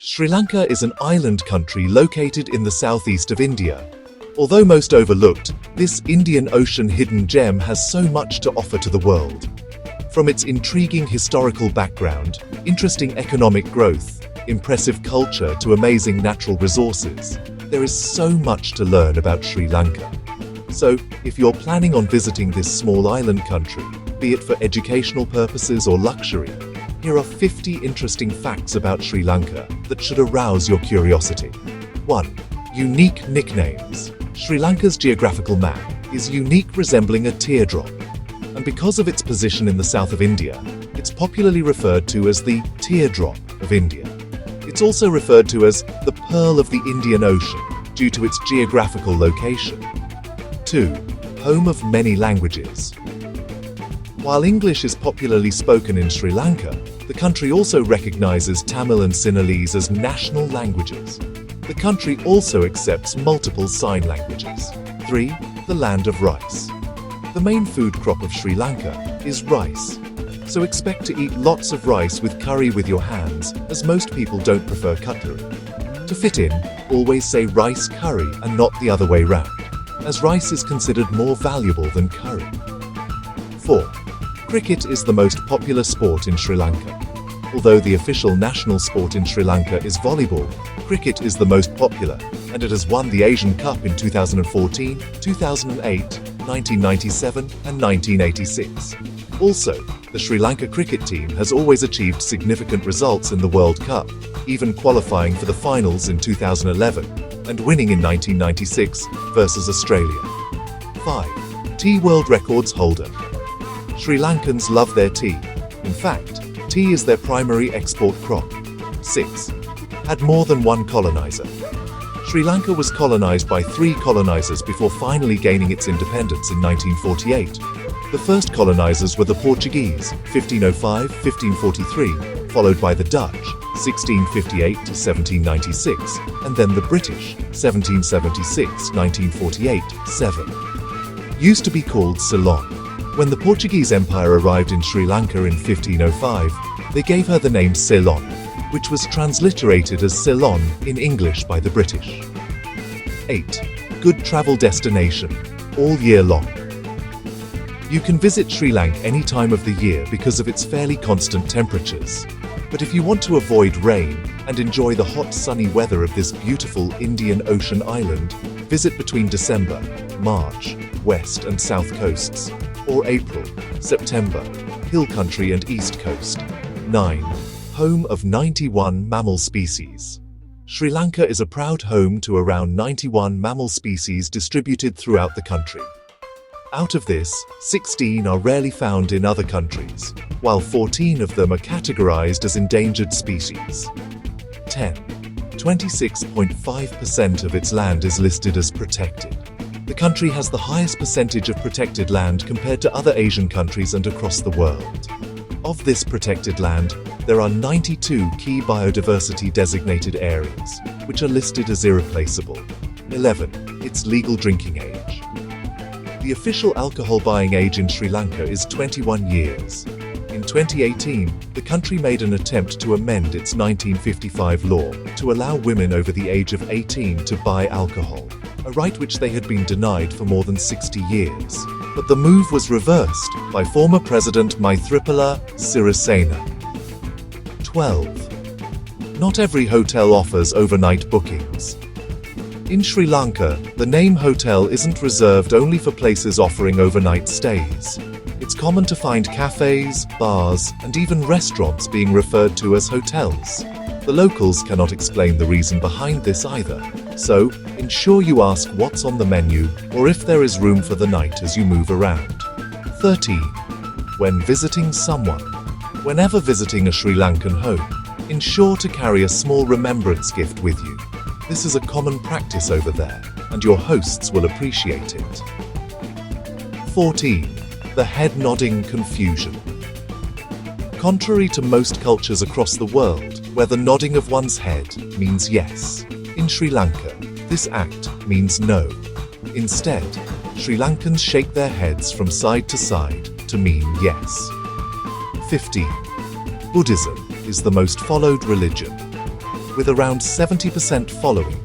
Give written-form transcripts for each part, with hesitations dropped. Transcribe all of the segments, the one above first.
Sri Lanka is an island country located in the southeast of India. Although most overlooked, this Indian Ocean hidden gem has so much to offer to the world. From its intriguing historical background, interesting economic growth, impressive culture to amazing natural resources, there is so much to learn about Sri Lanka. So, if you're planning on visiting this small island country, be it for educational purposes or luxury, here are 50 interesting facts about Sri Lanka that should arouse your curiosity. 1. Unique nicknames. Sri Lanka's geographical map is unique, resembling a teardrop. And because of its position in the south of India, it's popularly referred to as the teardrop of India. It's also referred to as the Pearl of the Indian Ocean due to its geographical location. 2. Home of many languages. While English is popularly spoken in Sri Lanka, the country also recognizes Tamil and Sinhalese as national languages. The country also accepts multiple sign languages. 3. The land of rice. The main food crop of Sri Lanka is rice. So expect to eat lots of rice with curry with your hands, as most people don't prefer cutlery. To fit in, always say rice curry and not the other way round, as rice is considered more valuable than curry. 4. Cricket is the most popular sport in Sri Lanka. Although the official national sport in Sri Lanka is volleyball, cricket is the most popular, and it has won the Asian Cup in 2014, 2008, 1997, and 1986. Also, the Sri Lanka cricket team has always achieved significant results in the World Cup, even qualifying for the finals in 2011 and winning in 1996 versus Australia. 5. Tea world records holder. Sri Lankans love their tea. In fact, tea is their primary export crop. 6. Had more than one colonizer. Sri Lanka was colonized by 3 colonizers before finally gaining its independence in 1948. The first colonizers were the Portuguese, 1505-1543, followed by the Dutch, 1658-1796, and then the British, 1776-1948-7. Used to be called Ceylon. When the Portuguese Empire arrived in Sri Lanka in 1505, they gave her the name Ceylon, which was transliterated as Ceylon in English by the British. 8. Good travel destination, all year long. You can visit Sri Lanka any time of the year because of its fairly constant temperatures. But if you want to avoid rain and enjoy the hot sunny weather of this beautiful Indian Ocean island, visit between December, March, west and south coasts, or April, September, hill country and east coast. 9. Home of 91 mammal species. Sri Lanka is a proud home to around 91 mammal species distributed throughout the country. Out of this, 16 are rarely found in other countries, while 14 of them are categorized as endangered species. 10. 26.5% of its land is listed as protected. The country has the highest percentage of protected land compared to other Asian countries and across the world. Of this protected land, there are 92 key biodiversity designated areas, which are listed as irreplaceable. 11. Its legal drinking age. The official alcohol buying age in Sri Lanka is 21 years. In 2018, the country made an attempt to amend its 1955 law to allow women over the age of 18 to buy alcohol, a right which they had been denied for more than 60 years. But the move was reversed by former President Maithripala Sirisena. 12. Not every hotel offers overnight bookings. In Sri Lanka, the name hotel isn't reserved only for places offering overnight stays. It's common to find cafes, bars, and even restaurants being referred to as hotels. The locals cannot explain the reason behind this either, so ensure you ask what's on the menu or if there is room for the night as you move around. 13. When visiting someone. Whenever visiting a Sri Lankan home, ensure to carry a small remembrance gift with you. This is a common practice over there, and your hosts will appreciate it. 14. The head-nodding confusion. Contrary to most cultures across the world, where the nodding of one's head means yes, in Sri Lanka, this act means no. Instead, Sri Lankans shake their heads from side to side to mean yes. 15. Buddhism is the most followed religion. with around 70% following.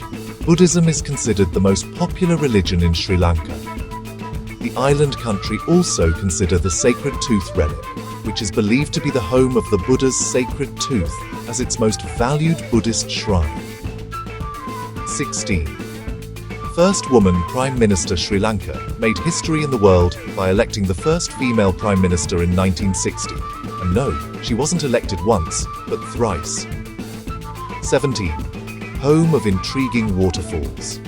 Buddhism is considered the most popular religion in Sri Lanka. The island country also consider the sacred tooth relic, which is believed to be the home of the Buddha's sacred tooth, as its most valued Buddhist shrine. 16. First woman Prime Minister Sri Lanka made history in the world by electing the first female Prime Minister in 1960. And no, she wasn't elected once, but thrice. 17. Home of intriguing waterfalls.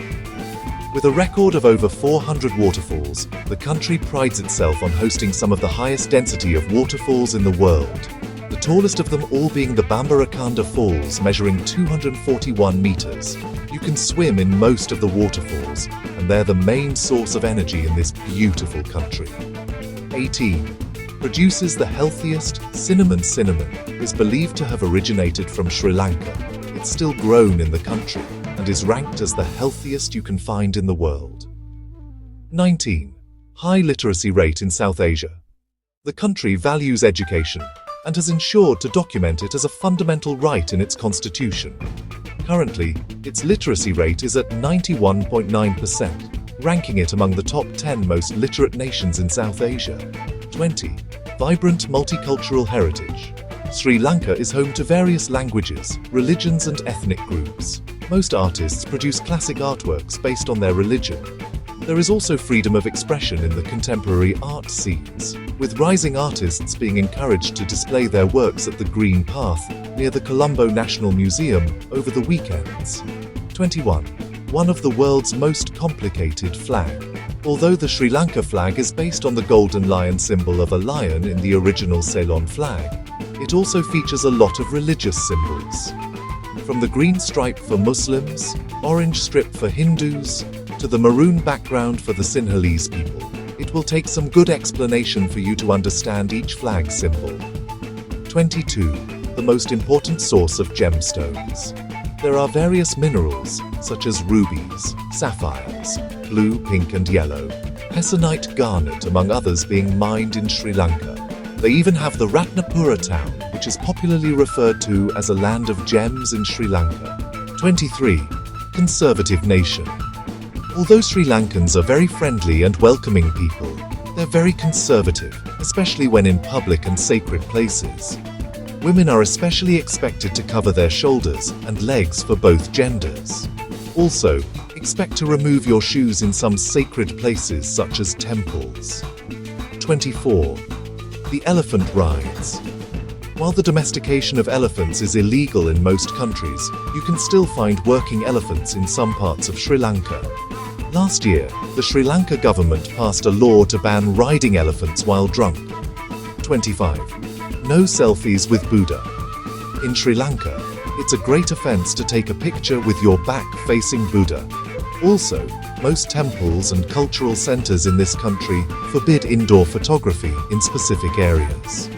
With a record of over 400 waterfalls, the country prides itself on hosting some of the highest density of waterfalls in the world. The tallest of them all being the Bambarakanda Falls, measuring 241 meters. You can swim in most of the waterfalls, and they're the main source of energy in this beautiful country. 18. Produces the healthiest cinnamon. Cinnamon is believed to have originated from Sri Lanka. It's still grown in the country and is ranked as the healthiest you can find in the world. 19. High literacy rate in South Asia. The country values education and has ensured to document it as a fundamental right in its constitution. Currently, its literacy rate is at 91.9%, ranking it among the top 10 most literate nations in South Asia. 20. Vibrant multicultural heritage. Sri Lanka is home to various languages, religions and ethnic groups. Most artists produce classic artworks based on their religion. There is also freedom of expression in the contemporary art scenes, with rising artists being encouraged to display their works at the Green Path near the Colombo National Museum over the weekends. 21. One of the world's most complicated flag. Although the Sri Lanka flag is based on the golden lion symbol of a lion in the original Ceylon flag, it also features a lot of religious symbols. From the green stripe for Muslims, orange strip for Hindus, to the maroon background for the Sinhalese people, it will take some good explanation for you to understand each flag symbol. 22. The most important source of gemstones. There are various minerals, such as rubies, sapphires, blue, pink and yellow, hessonite, garnet, among others being mined in Sri Lanka. They even have the Ratnapura town, which is popularly referred to as a land of gems in Sri Lanka. 23. Conservative nation. Although Sri Lankans are very friendly and welcoming people, they're very conservative, especially when in public and sacred places. Women are especially expected to cover their shoulders and legs for both genders. Also, expect to remove your shoes in some sacred places such as temples. 24. The elephant rides. While the domestication of elephants is illegal in most countries, you can still find working elephants in some parts of Sri Lanka. Last year, the Sri Lanka government passed a law to ban riding elephants while drunk. 25. No selfies with Buddha. In Sri Lanka, it's a great offense to take a picture with your back facing Buddha. Also, most temples and cultural centers in this country forbid indoor photography in specific areas.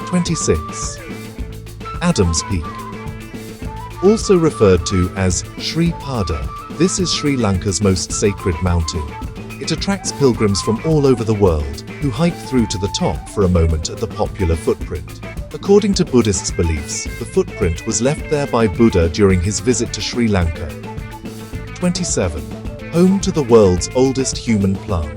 26. Adam's Peak. Also referred to as Sri Pada, this is Sri Lanka's most sacred mountain. It attracts pilgrims from all over the world who hike through to the top for a moment at the popular footprint. According to Buddhists' beliefs, the footprint was left there by Buddha during his visit to Sri Lanka. 27. Home to the world's oldest human plant.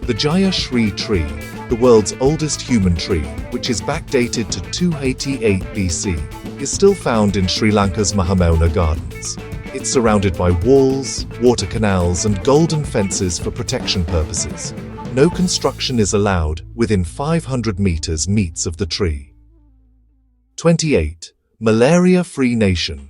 The Jaya Shri tree, the world's oldest human tree, which is backdated to 288 BC, is still found in Sri Lanka's Mahamona Gardens. It's surrounded by walls, water canals and golden fences for protection purposes. No construction is allowed within 500 meters meets of the tree. 28. Malaria-free nation.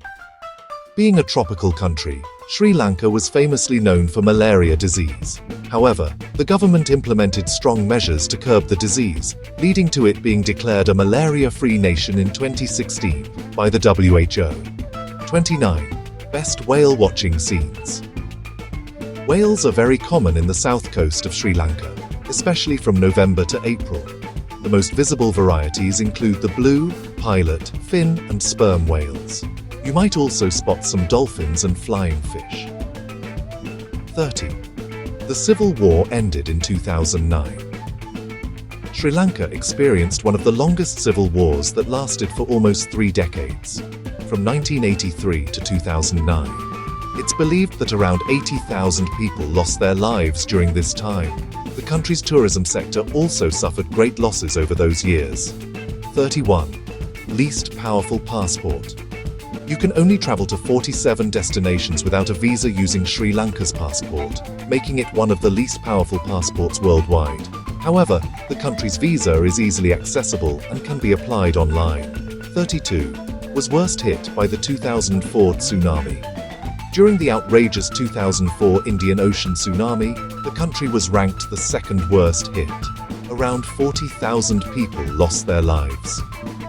Being a tropical country, Sri Lanka was famously known for malaria disease. However, the government implemented strong measures to curb the disease, leading to it being declared a malaria-free nation in 2016 by the WHO. 29. Best whale watching scenes. Whales are very common in the south coast of Sri Lanka, especially from November to April. The most visible varieties include the blue, pilot, fin and sperm whales. You might also spot some dolphins and flying fish. 30. The Civil War ended in 2009. Sri Lanka experienced one of the longest civil wars that lasted for almost 3 decades. from 1983 to 2009. It's believed that around 80,000 people lost their lives during this time. The country's tourism sector also suffered great losses over those years. 31. Least powerful passport. You can only travel to 47 destinations without a visa using Sri Lanka's passport, making it one of the least powerful passports worldwide. However, the country's visa is easily accessible and can be applied online. 32. Was worst hit by the 2004 tsunami. During the outrageous 2004 Indian Ocean tsunami, the country was ranked the second worst hit. Around 40,000 people lost their lives.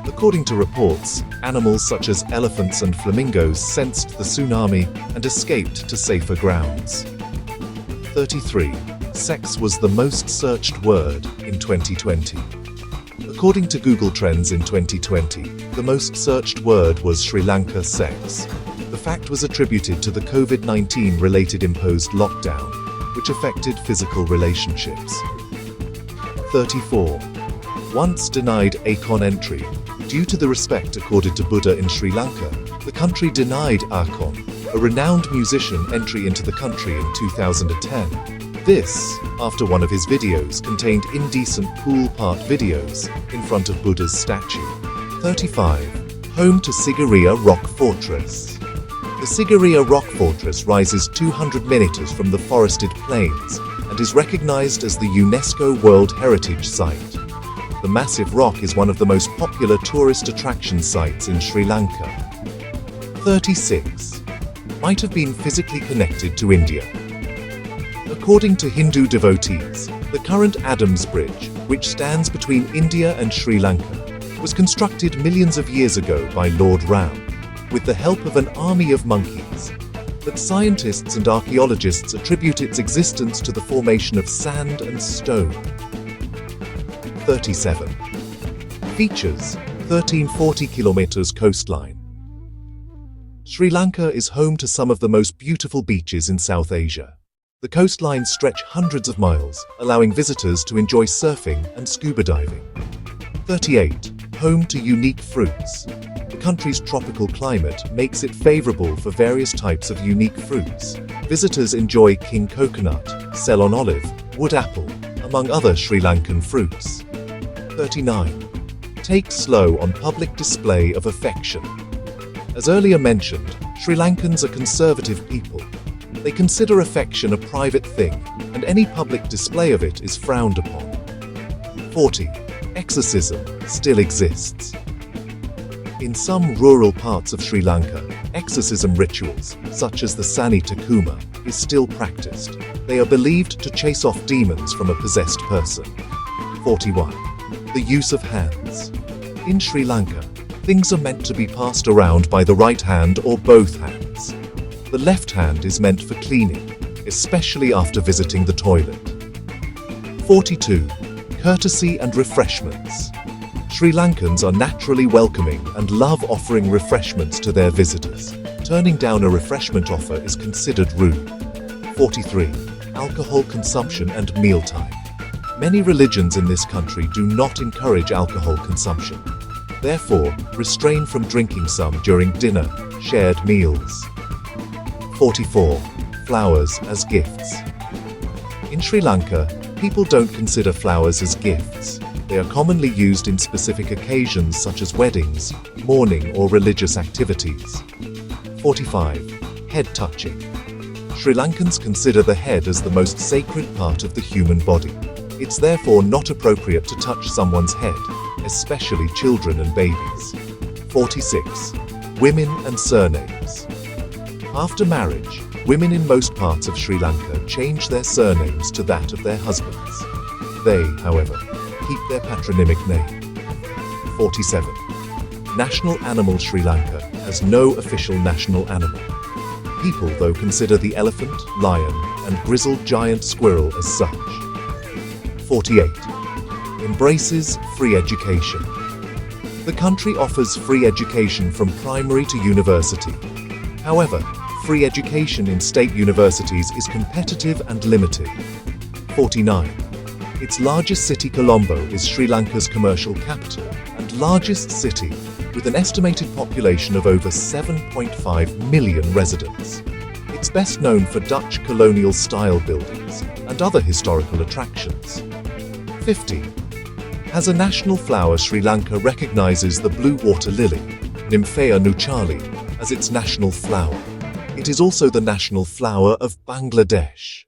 According to reports, animals such as elephants and flamingos sensed the tsunami and escaped to safer grounds. 33. Sex was the most searched word in 2020. According to Google Trends in 2020, the most searched word was Sri Lanka sex. The fact was attributed to the COVID-19 related imposed lockdown, which affected physical relationships. 34. Once denied Akon entry. Due to the respect accorded to Buddha in Sri Lanka, the country denied Akon, a renowned musician, entry into the country in 2010. This, after one of his videos contained indecent pool part videos in front of Buddha's statue. 35. Home to Sigiriya Rock Fortress. The Sigiriya Rock Fortress rises 200 meters from the forested plains and is recognized as the UNESCO World Heritage Site. The massive rock is one of the most popular tourist attraction sites in Sri Lanka. 36. Might have been physically connected to India. According to Hindu devotees, the current Adams Bridge, which stands between India and Sri Lanka, was constructed millions of years ago by Lord Ram, with the help of an army of monkeys. But scientists and archaeologists attribute its existence to the formation of sand and stone. 37. Features: 1340 kilometers coastline. Sri Lanka is home to some of the most beautiful beaches in South Asia. The coastlines stretch hundreds of miles, allowing visitors to enjoy surfing and scuba diving. 38. Home to unique fruits. The country's tropical climate makes it favorable for various types of unique fruits. Visitors enjoy king coconut, Ceylon olive, wood apple, among other Sri Lankan fruits. 39. Take slow on public display of affection. As earlier mentioned, Sri Lankans are conservative people. They consider affection a private thing, and any public display of it is frowned upon. 40. Exorcism still exists. In some rural parts of Sri Lanka, exorcism rituals, such as the Sani Takuma, is still practiced. They are believed to chase off demons from a possessed person. 41. The use of hands. In Sri Lanka, things are meant to be passed around by the right hand or both hands. The left hand is meant for cleaning, especially after visiting the toilet. 42. Courtesy and refreshments. Sri Lankans are naturally welcoming and love offering refreshments to their visitors. Turning down a refreshment offer is considered rude. 43. Alcohol consumption and mealtime. Many religions in this country do not encourage alcohol consumption. Therefore, refrain from drinking some during dinner, shared meals. 44. Flowers as gifts. In Sri Lanka, people don't consider flowers as gifts. They are commonly used in specific occasions such as weddings, mourning, or religious activities. 45. Head touching. Sri Lankans consider the head as the most sacred part of the human body. It's therefore not appropriate to touch someone's head, especially children and babies. 46. Women and surnames. After marriage, women in most parts of Sri Lanka change their surnames to that of their husbands. They, however, keep their patronymic name. 47. National animal. Sri Lanka has no official national animal. People, though, consider the elephant, lion, and grizzled giant squirrel as such. 48. Embraces free education. The country offers free education from primary to university. However, free education in state universities is competitive and limited. 49. Its largest city, Colombo, is Sri Lanka's commercial capital and largest city, with an estimated population of over 7.5 million residents. It's best known for Dutch colonial style buildings and other historical attractions. 50. As a national flower, Sri Lanka recognizes the blue water lily, Nymphaea nuchali, as its national flower. It is also the national flower of Bangladesh.